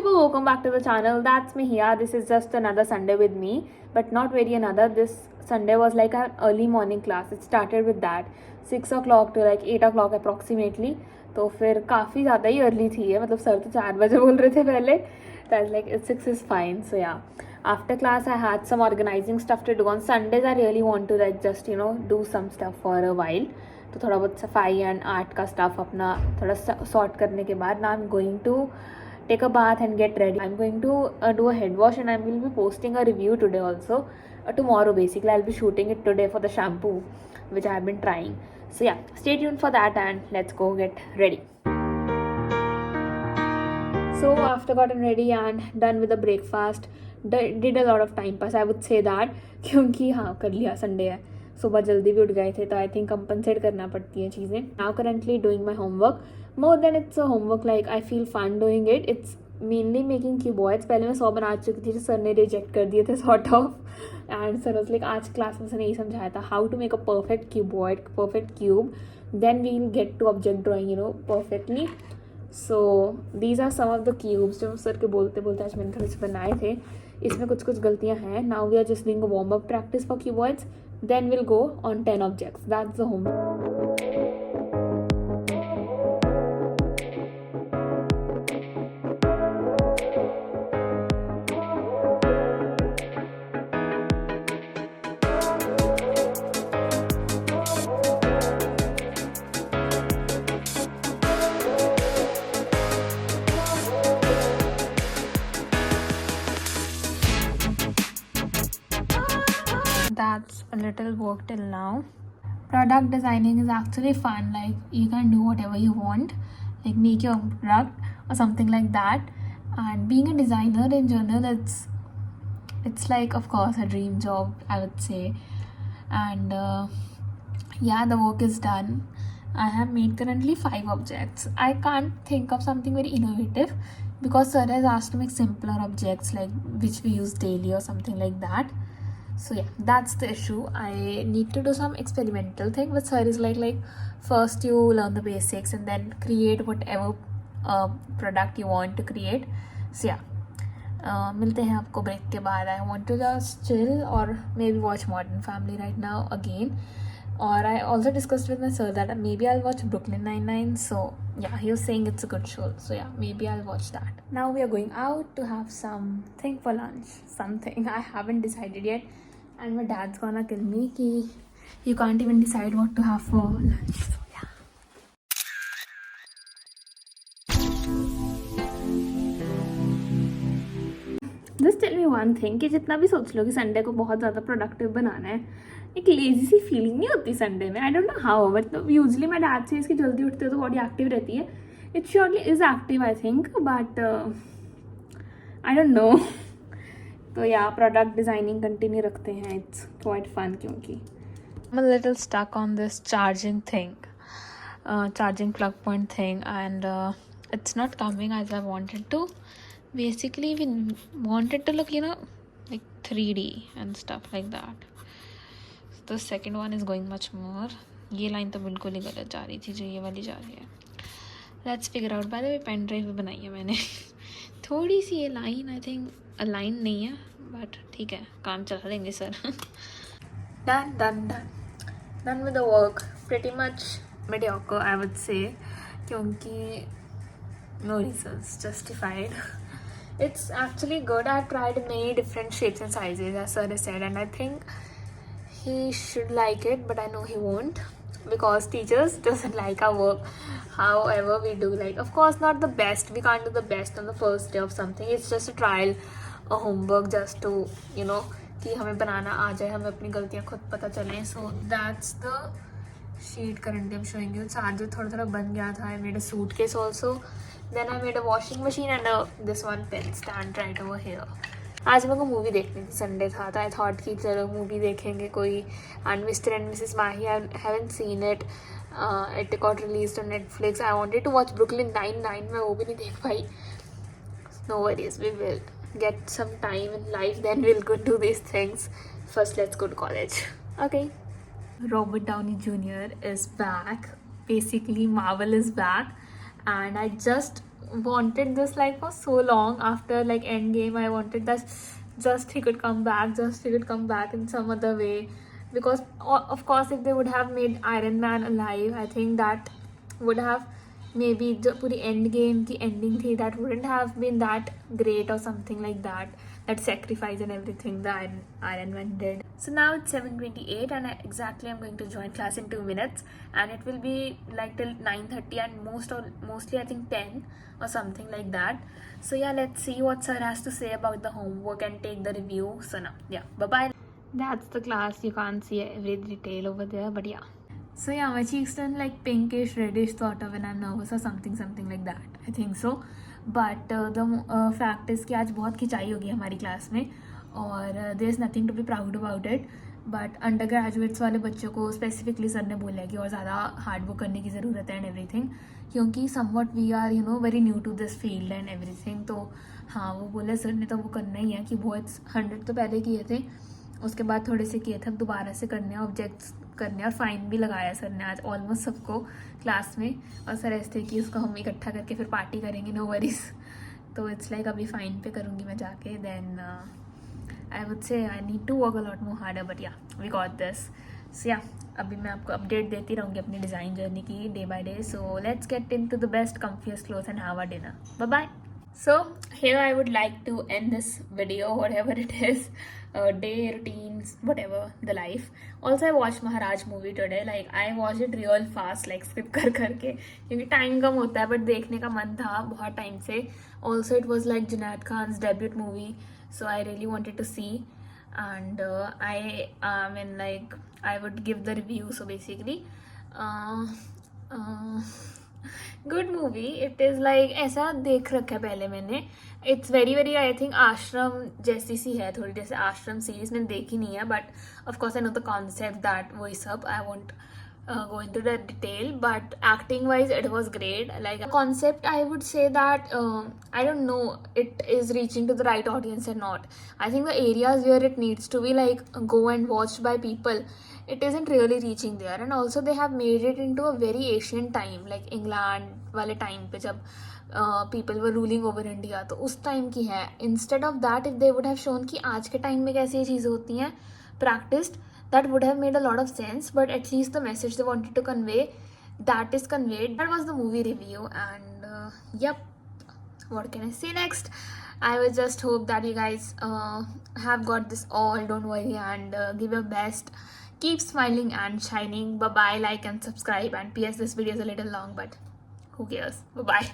people, welcome back to the channel. That's me here. This is just another Sunday with me, but not very another. This Sunday was like an early morning class. It started with that 6 o'clock to like 8 o'clock approximately. तो फिर काफ़ी ज़्यादा ही early थी है, मतलब sir तो 4 बजे बोल रहे थे पहले. That's like 6 is fine. So yeah, after class I had some organizing stuff to do. On Sundays I really want to like just do some stuff for a while. तो थोड़ा बहुत सफाई एंड आर्ट का stuff अपना थोड़ा sort करने के बाद ना I am going to take a bath and get ready. I'm going to do a head wash and I will be posting a review today also. Tomorrow basically I'll be shooting it today for the shampoo which I have been trying. So yeah, stay tuned for that and let's go get ready. So after gotten ready and done with the breakfast, did a lot of time pass, I would say that. क्योंकि हाँ कर लिया, Sunday है, सुबह जल्दी भी उठ गए थे तो आई थिंक कंपनसेट करना पड़ती हैं चीज़ें. Now currently doing my homework. More than it's a homework, like I feel fun doing it. It's mainly making cuboids. पहले मैं 100 बना चुकी थी, सर ने रिजेक्ट कर दिए थे sort of. And sir was like आज क्लास में सर ने यही समझाया था how to make a perfect cuboid, perfect cube, then we will get to object drawing perfectly. So these are some of the cubes जो sir के बोलते बोलते आज मैंने थोड़े से बनाए थे. इसमें कुछ कुछ गलतियाँ हैं. Now we are just doing a warm up practice for cuboids. Then we'll go on 10 objects. That's the homework. That's a little work till now. Product designing is actually fun. Like you can do whatever you want, like make your own product or something like that. And being a designer in general, it's like, of course, a dream job, I would say. And yeah, the work is done. I have made currently 5 objects. I can't think of something very innovative because sir has asked to make simpler objects like which we use daily or something like that. So yeah, that's the issue. I need to do some experimental thing, but sir is like first you learn the basics and then create whatever product you want to create. So yeah, मिलते हैं आपको break के बाद. I want to just chill or maybe watch Modern Family right now again. Or I also discussed with my sir that maybe I'll watch Brooklyn Nine-Nine. So yeah, he was saying it's a good show. So yeah, maybe I'll watch that. Now we are going out to have something for lunch. Something I haven't decided yet. And my dad's gonna kill me कि you can't even decide what to have for lunch. So yeah. Just tell me one thing कि जितना भी सोच लो कि Sunday को बहुत ज़्यादा productive बनाना है, एक लेजी सी फीलिंग नहीं होती संडे में. I don't know how, but usually मैं डैड से इसकी जल्दी उठते हो तो बॉडी एक्टिव रहती है. It surely is active I think, but I don't know. तो या प्रोडक्ट डिज़ाइनिंग कंटिन्यू रखते हैं. इट्स क्वाइट फन क्योंकि I'm a little stuck on this charging thing, charging plug point thing, and it's not coming as I wanted to. Basically we wanted to look like 3D and stuff like that. The second one is going much more. ये line तो बिल्कुल ही गलत जा रही थी जो ये वाली जा रही है. Let's figure out. By the way, pen drive भी बनाई है मैंने. थोड़ी सी ये लाइन आई थिंक अलाइन नहीं है, बट ठीक है, काम चला लेंगे sir. Done with the work. Pretty much mediocre I would say क्योंकि no reasons justified. It's actually good. I've tried many different shapes and sizes as sir has said, and I think he should like it, but I know he won't because teachers doesn't like our work however we do. Like of course not the best, we can't do the best on the first day of something. It's just a trial, a homework just to कि हमें बनाना आ जाए, हमें अपनी गलतियाँ खुद पता चलें. So that's the sheet currently I'm showing you. Charger थोड़ा थोड़ा बन गया था. I made a suitcase also. Then I made a washing machine and this one pen stand right over here. आज मेरे को मूवी देखनी थी, संडे था तो आई थॉट कि चलो मूवी देखेंगे कोई. And Mr and Mrs Mahi, I haven't seen it. It got released on Netflix. I wanted to watch Brooklyn 9-9, मैं वो भी नहीं देख पाई. No worries, we will get some time in life, then we'll go do these things. First let's go to college. Okay. Robert Downey Jr. is back. Basically Marvel is back and I just wanted this like for so long. After like Endgame, I wanted that just he could come back, just he could come back in some other way. Because of course, if they would have made Iron Man alive, I think that would have maybe the पूरी end game की ending थी, that wouldn't have been that great or something like that. That sacrifice and everything the Iron Man did. So now it's 7:28 and exactly I'm going to join class in 2 minutes, and it will be like till 9:30 and mostly I think 10 or something like that. So yeah, let's see what sir has to say about the homework and take the review. So now, yeah, bye bye. That's the class. You can't see every detail over there, but yeah. So yeah, my cheeks turn like pinkish, reddish sort of when I'm nervous or something like that. I think so. But the fact is कि आज बहुत खिंचाई होगी हमारी class में, और there is nothing to be proud about it. But under graduates वाले बच्चों को स्पेसिफिकली सर ने बोला है कि और ज़्यादा हार्ड वर्क करने की ज़रूरत है एंड एवरीथिंग, क्योंकि somewhat we are very new to this field and everything. तो हाँ, वो बोले सर ने तो वो करना ही है कि बहुत 100 तो पहले किए थे, उसके बाद थोड़े से किए थे, अब दोबारा से करने हैं, ऑब्जेक्ट्स करने, और फाइन भी लगाया सर ने आज ऑलमोस्ट सबको क्लास में. और सर ऐसे कि उसको हम इकट्ठा करके फिर पार्टी करेंगे, नो वरीज. तो इट्स लाइक अभी फाइन पे करूँगी मैं जाके, then I would say I need to work a lot more harder, but yeah we got this. So yeah, अभी मैं आपको अपडेट देती रहूँगी अपनी डिज़ाइन जर्नी की day by day. So let's get into the best comfiest clothes and have our dinner. Bye bye. So here I would like to end this video, whatever it is, day routines, whatever the life. Also I watched Maharaj movie today. Like I watched it real fast, like skip कर करके, क्योंकि time कम होता है, but देखने का मन था बहुत टाइम से. Also it was like Junaid Khan's debut movie, so I really wanted to see. And I mean like I would give the review. So basically good movie. It is like ऐसा देख रखा है पहले मैंने. It's very very I think आश्रम जैसी सी है थोड़ी, जैसे आश्रम सीरीज मैंने देखी नहीं है, but of course I know the concept that वही सब. I want go into the detail, but acting wise it was great. Like concept, I would say that I don't know it is reaching to the right audience or not. I think the areas where it needs to be like go and watched by people, it isn't really reaching there. And also they have made it into a very ancient time, like England वाले time पे जब people were ruling over India, तो उस time की है. Instead of that, if they would have shown कि आज के time में कैसी चीज़ें होती हैं practiced, that would have made a lot of sense. But at least the message they wanted to convey, that is conveyed. That was the movie review. And yep, what can I say next? I will just hope that you guys have got this all. Don't worry, and give your best. Keep smiling and shining. Bye bye. Like and subscribe. And PS, this video is a little long, but who cares? Bye bye.